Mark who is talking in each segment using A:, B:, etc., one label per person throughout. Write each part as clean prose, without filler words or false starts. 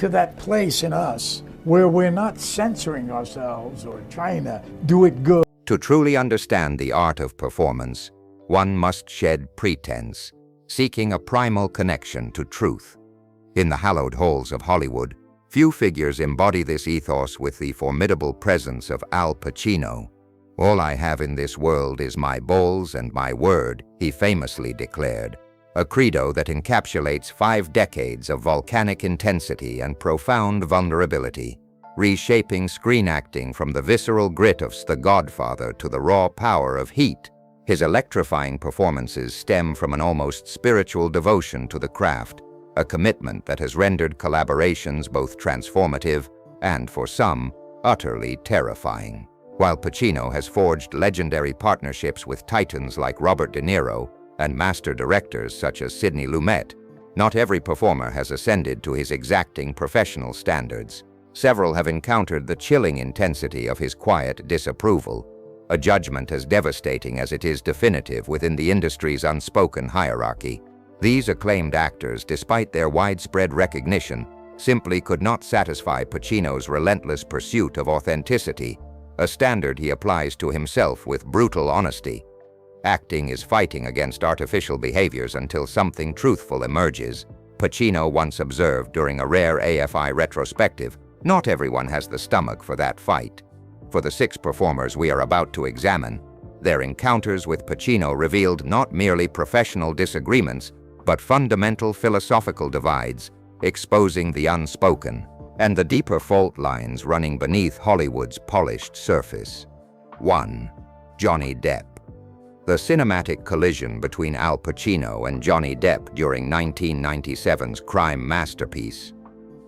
A: to that place in us where we're not censoring ourselves or trying to do it good.
B: To truly understand the art of performance, one must shed pretense, seeking a primal connection to truth. In the hallowed halls of Hollywood, few figures embody this ethos with the formidable presence of Al Pacino. "All I have in this world is my balls and my word," he famously declared, a credo that encapsulates 5 decades of volcanic intensity and profound vulnerability, reshaping screen acting from the visceral grit of The Godfather to the raw power of Heat. His electrifying performances stem from an almost spiritual devotion to the craft, a commitment that has rendered collaborations both transformative and, for some, utterly terrifying. While Pacino has forged legendary partnerships with titans like Robert De Niro and master directors such as Sidney Lumet, not every performer has ascended to his exacting professional standards. Several have encountered the chilling intensity of his quiet disapproval, a judgment as devastating as it is definitive within the industry's unspoken hierarchy. These acclaimed actors, despite their widespread recognition, simply could not satisfy Pacino's relentless pursuit of authenticity, a standard he applies to himself with brutal honesty. Acting is fighting against artificial behaviors until something truthful emerges. Pacino once observed during a rare AFI retrospective, "Not everyone has the stomach for that fight." For the 6 performers we are about to examine, their encounters with Pacino revealed not merely professional disagreements, but fundamental philosophical divides, exposing the unspoken and the deeper fault lines running beneath Hollywood's polished surface. 1. Johnny Depp. The cinematic collision between Al Pacino and Johnny Depp during 1997's crime masterpiece,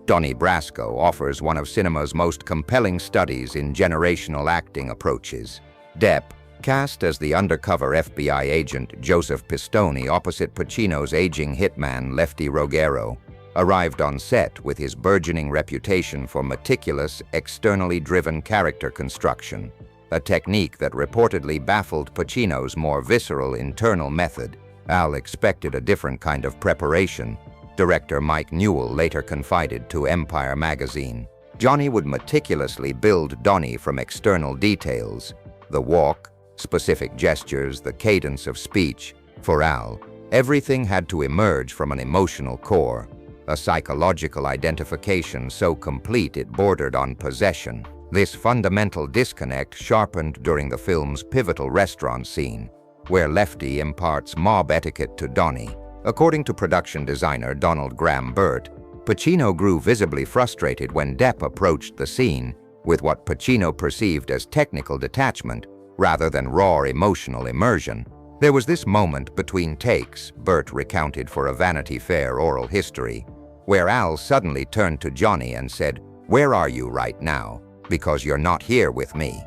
B: Donnie Brasco, offers one of cinema's most compelling studies in generational acting approaches. Depp, cast as the undercover FBI agent Joseph Pistone opposite Pacino's aging hitman Lefty Rogero, arrived on set with his burgeoning reputation for meticulous, externally driven character construction, a technique that reportedly baffled Pacino's more visceral internal method. Al expected a different kind of preparation, director Mike Newell later confided to Empire magazine. Johnny would meticulously build Donnie from external details, the walk, specific gestures, the cadence of speech. For Al, everything had to emerge from an emotional core, a psychological identification so complete it bordered on possession. This fundamental disconnect sharpened during the film's pivotal restaurant scene, where Lefty imparts mob etiquette to Donnie. According to production designer Donald Graham Burt, Pacino grew visibly frustrated when Depp approached the scene with what Pacino perceived as technical detachment rather than raw emotional immersion. "There was this moment between takes," Burt recounted for a Vanity Fair oral history, where Al suddenly turned to Johnny and said, "Where are you right now? Because you're not here with me."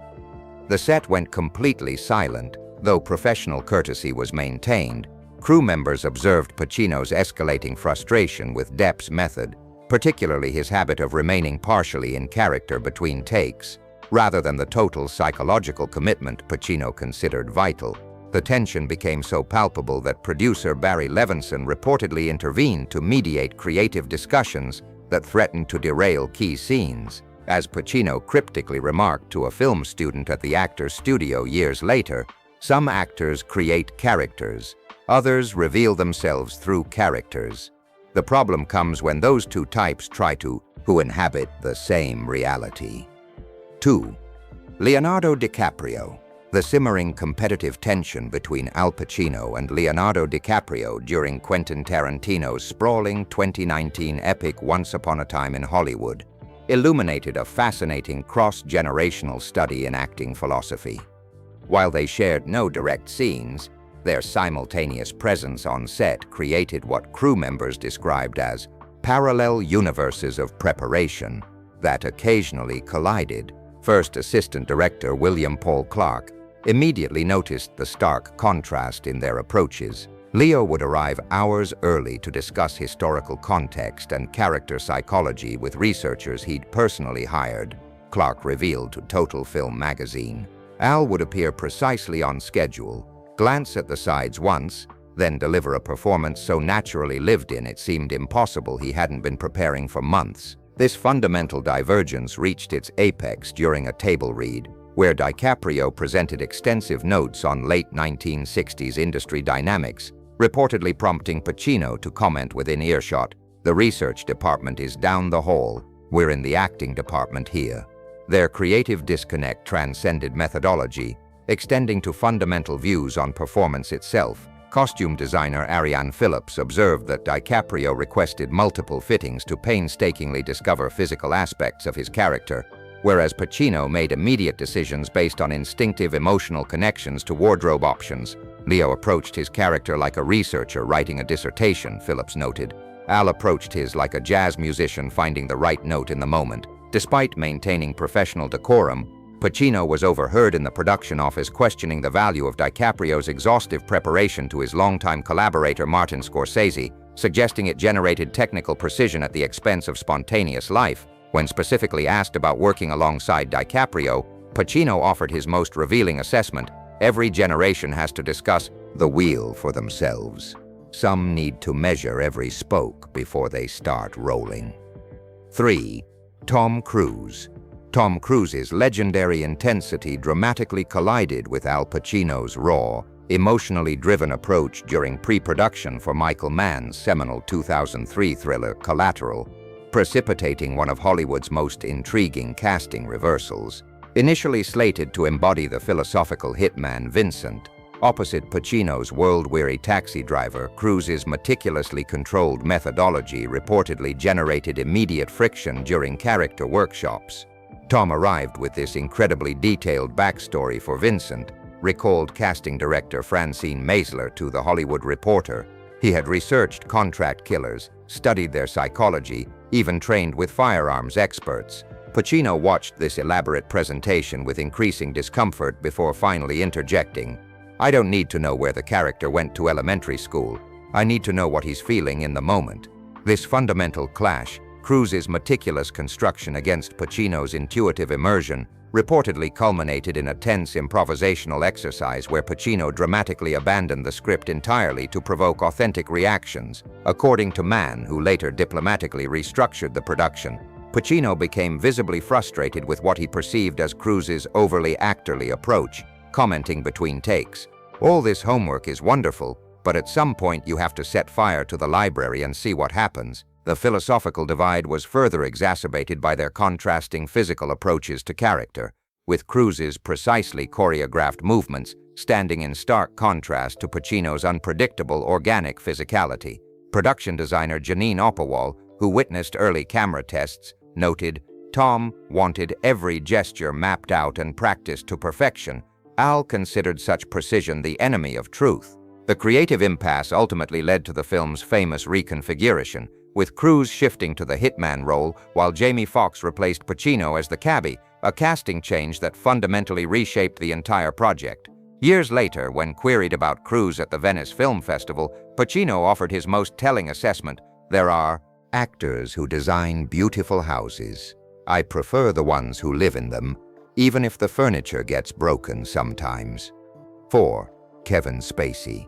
B: The set went completely silent, though professional courtesy was maintained. Crew members observed Pacino's escalating frustration with Depp's method, particularly his habit of remaining partially in character between takes, rather than the total psychological commitment Pacino considered vital. The tension became so palpable that producer Barry Levinson reportedly intervened to mediate creative discussions that threatened to derail key scenes. As Pacino cryptically remarked to a film student at the Actors Studio years later, "Some actors create characters. Others reveal themselves through characters. The problem comes when those two types try to inhabit the same reality." 2. Leonardo DiCaprio. The simmering competitive tension between Al Pacino and Leonardo DiCaprio during Quentin Tarantino's sprawling 2019 epic Once Upon a Time in Hollywood illuminated a fascinating cross-generational study in acting philosophy. While they shared no direct scenes, their simultaneous presence on set created what crew members described as parallel universes of preparation that occasionally collided. First Assistant Director William Paul Clark immediately noticed the stark contrast in their approaches. Leo would arrive hours early to discuss historical context and character psychology with researchers he'd personally hired, Clark revealed to Total Film magazine. Al would appear precisely on schedule, glance at the sides once, then deliver a performance so naturally lived in it seemed impossible he hadn't been preparing for months. This fundamental divergence reached its apex during a table read, where DiCaprio presented extensive notes on late 1960s industry dynamics, reportedly prompting Pacino to comment within earshot, "The research department is down the hall, we're in the acting department here." Their creative disconnect transcended methodology, extending to fundamental views on performance itself. Costume designer Ariane Phillips observed that DiCaprio requested multiple fittings to painstakingly discover physical aspects of his character, whereas Pacino made immediate decisions based on instinctive emotional connections to wardrobe options. Leo approached his character like a researcher writing a dissertation, Phillips noted. Al approached his like a jazz musician finding the right note in the moment. Despite maintaining professional decorum, Pacino was overheard in the production office questioning the value of DiCaprio's exhaustive preparation to his longtime collaborator Martin Scorsese, suggesting it generated technical precision at the expense of spontaneous life. When specifically asked about working alongside DiCaprio, Pacino offered his most revealing assessment: every generation has to discuss the wheel for themselves. Some need to measure every spoke before they start rolling. 3. Tom Cruise. Tom Cruise's legendary intensity dramatically collided with Al Pacino's raw, emotionally driven approach during pre-production for Michael Mann's seminal 2003 thriller Collateral, precipitating one of Hollywood's most intriguing casting reversals. Initially slated to embody the philosophical hitman Vincent, opposite Pacino's world-weary taxi driver, Cruise's meticulously controlled methodology reportedly generated immediate friction during character workshops. Tom arrived with this incredibly detailed backstory for Vincent, recalled casting director Francine Maisler to The Hollywood Reporter. He had researched contract killers, studied their psychology, even trained with firearms experts. Pacino watched this elaborate presentation with increasing discomfort before finally interjecting, "I don't need to know where the character went to elementary school. I need to know what he's feeling in the moment." This fundamental clash, Cruise's meticulous construction against Pacino's intuitive immersion, reportedly culminated in a tense improvisational exercise where Pacino dramatically abandoned the script entirely to provoke authentic reactions. According to Mann, who later diplomatically restructured the production, Pacino became visibly frustrated with what he perceived as Cruise's overly actorly approach, commenting between takes, "All this homework is wonderful, but at some point you have to set fire to the library and see what happens." The philosophical divide was further exacerbated by their contrasting physical approaches to character, with Cruise's precisely choreographed movements standing in stark contrast to Pacino's unpredictable organic physicality. Production designer Janine Opawal, who witnessed early camera tests, noted, "Tom wanted every gesture mapped out and practiced to perfection. Al considered such precision the enemy of truth." The creative impasse ultimately led to the film's famous reconfiguration, with Cruise shifting to the hitman role while Jamie Foxx replaced Pacino as the cabbie, a casting change that fundamentally reshaped the entire project. Years later, when queried about Cruise at the Venice Film Festival, Pacino offered his most telling assessment: "There are actors who design beautiful houses. I prefer the ones who live in them, even if the furniture gets broken sometimes." 4. Kevin Spacey.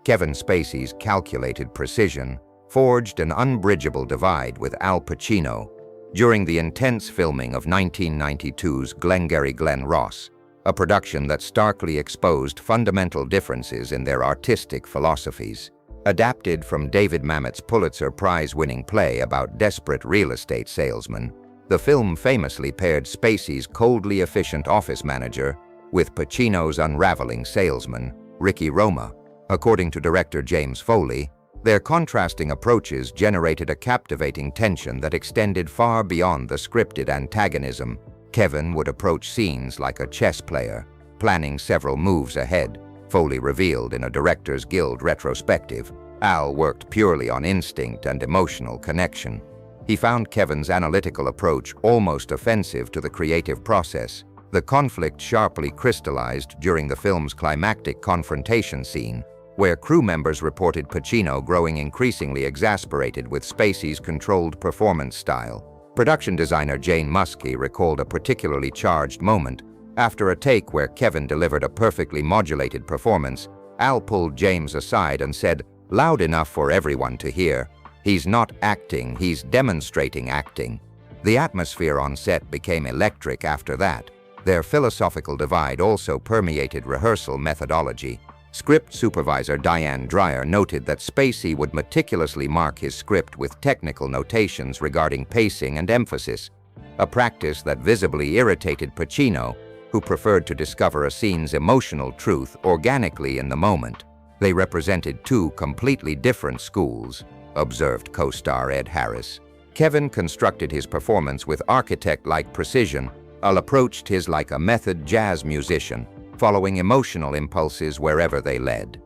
B: Kevin Spacey's calculated precision forged an unbridgeable divide with Al Pacino during the intense filming of 1992's Glengarry Glen Ross, a production that starkly exposed fundamental differences in their artistic philosophies. Adapted from David Mamet's Pulitzer Prize-winning play about desperate real estate salesmen, the film famously paired Spacey's coldly efficient office manager with Pacino's unraveling salesman, Ricky Roma. According to director James Foley, their contrasting approaches generated a captivating tension that extended far beyond the scripted antagonism. Kevin would approach scenes like a chess player, planning several moves ahead, Foley revealed in a Directors Guild retrospective. Al worked purely on instinct and emotional connection. He found Kevin's analytical approach almost offensive to the creative process. The conflict sharply crystallized during the film's climactic confrontation scene, where crew members reported Pacino growing increasingly exasperated with Spacey's controlled performance style. Production designer Jane Muskie recalled a particularly charged moment. After a take where Kevin delivered a perfectly modulated performance, Al pulled James aside and said, "Loud enough for everyone to hear. He's not acting, he's demonstrating acting." The atmosphere on set became electric after that. Their philosophical divide also permeated rehearsal methodology. Script supervisor Diane Dreyer noted that Spacey would meticulously mark his script with technical notations regarding pacing and emphasis, a practice that visibly irritated Pacino, who preferred to discover a scene's emotional truth organically in the moment. They represented two completely different schools, observed co-star Ed Harris. Kevin constructed his performance with architect-like precision. Al approached his like a method jazz musician, following emotional impulses wherever they led.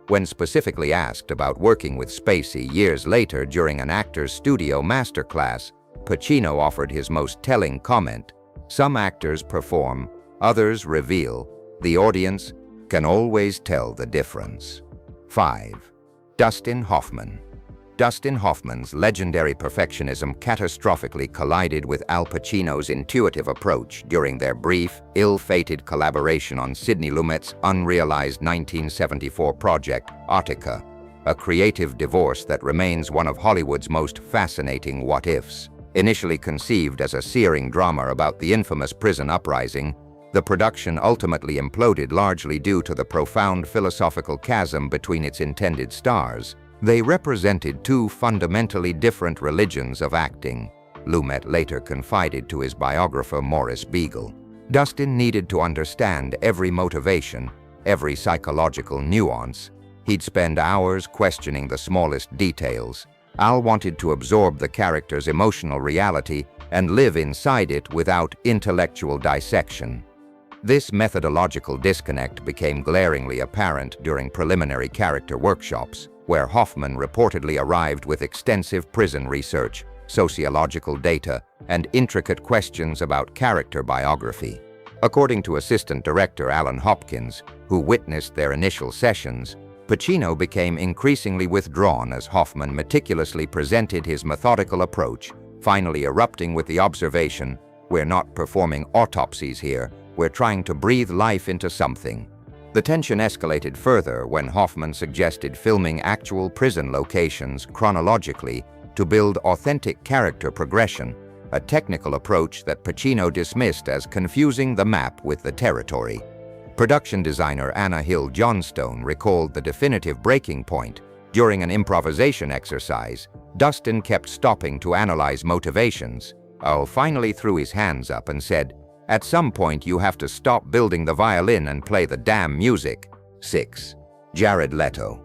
B: When specifically asked about working with Spacey years later during an actor's studio masterclass, Pacino offered his most telling comment: "Some actors perform, others reveal. The audience can always tell the difference." 5. Dustin Hoffman. Dustin Hoffman's legendary perfectionism catastrophically collided with Al Pacino's intuitive approach during their brief, ill-fated collaboration on Sidney Lumet's unrealized 1974 project, Attica, a creative divorce that remains one of Hollywood's most fascinating what-ifs. Initially conceived as a searing drama about the infamous prison uprising, the production ultimately imploded largely due to the profound philosophical chasm between its intended stars. They represented two fundamentally different religions of acting, Lumet later confided to his biographer Maurice Beagle. Dustin needed to understand every motivation, every psychological nuance. He'd spend hours questioning the smallest details. Al wanted to absorb the character's emotional reality and live inside it without intellectual dissection. This methodological disconnect became glaringly apparent during preliminary character workshops, where Hoffman reportedly arrived with extensive prison research, sociological data, and intricate questions about character biography. According to assistant director Alan Hopkins, who witnessed their initial sessions, Pacino became increasingly withdrawn as Hoffman meticulously presented his methodical approach, finally erupting with the observation, "We're not performing autopsies here, we're trying to breathe life into something." The tension escalated further when Hoffman suggested filming actual prison locations chronologically to build authentic character progression, a technical approach that Pacino dismissed as confusing the map with the territory. Production designer Anna Hill Johnstone recalled the definitive breaking point. During an improvisation exercise, Dustin kept stopping to analyze motivations. Al finally threw his hands up and said, "At some point you have to stop building the violin and play the damn music." 6. Jared Leto.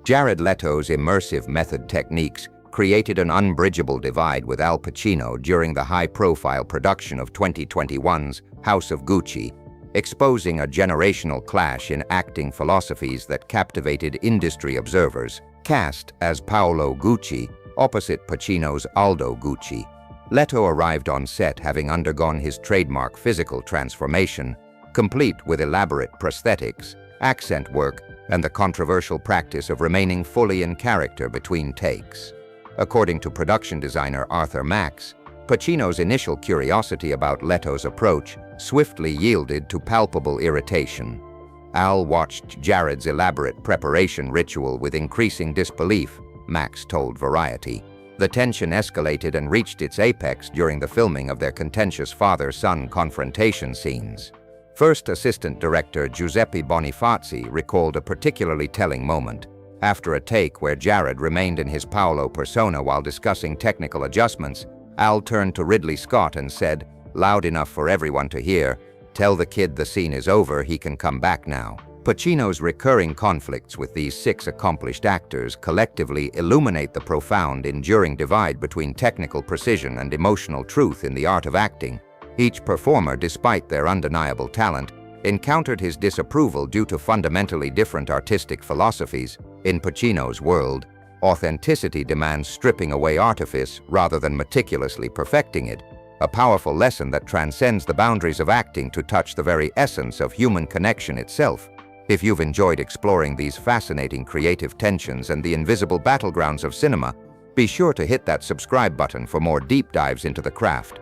B: Jared Leto's immersive method techniques created an unbridgeable divide with Al Pacino during the high-profile production of 2021's House of Gucci, exposing a generational clash in acting philosophies that captivated industry observers. Cast as Paolo Gucci, opposite Pacino's Aldo Gucci, Leto arrived on set having undergone his trademark physical transformation, complete with elaborate prosthetics, accent work, and the controversial practice of remaining fully in character between takes. According to production designer Arthur Max, Pacino's initial curiosity about Leto's approach swiftly yielded to palpable irritation. Al watched Jared's elaborate preparation ritual with increasing disbelief, Max told Variety. The tension escalated and reached its apex during the filming of their contentious father-son confrontation scenes. First assistant director Giuseppe Bonifazi recalled a particularly telling moment. After a take where Jared remained in his Paolo persona while discussing technical adjustments, Al turned to Ridley Scott and said, loud enough for everyone to hear, "Tell the kid the scene is over, he can come back now." Pacino's recurring conflicts with these 6 accomplished actors collectively illuminate the profound, enduring divide between technical precision and emotional truth in the art of acting. Each performer, despite their undeniable talent, encountered his disapproval due to fundamentally different artistic philosophies. In Pacino's world, authenticity demands stripping away artifice rather than meticulously perfecting it, a powerful lesson that transcends the boundaries of acting to touch the very essence of human connection itself. If you've enjoyed exploring these fascinating creative tensions and the invisible battlegrounds of cinema, be sure to hit that subscribe button for more deep dives into the craft.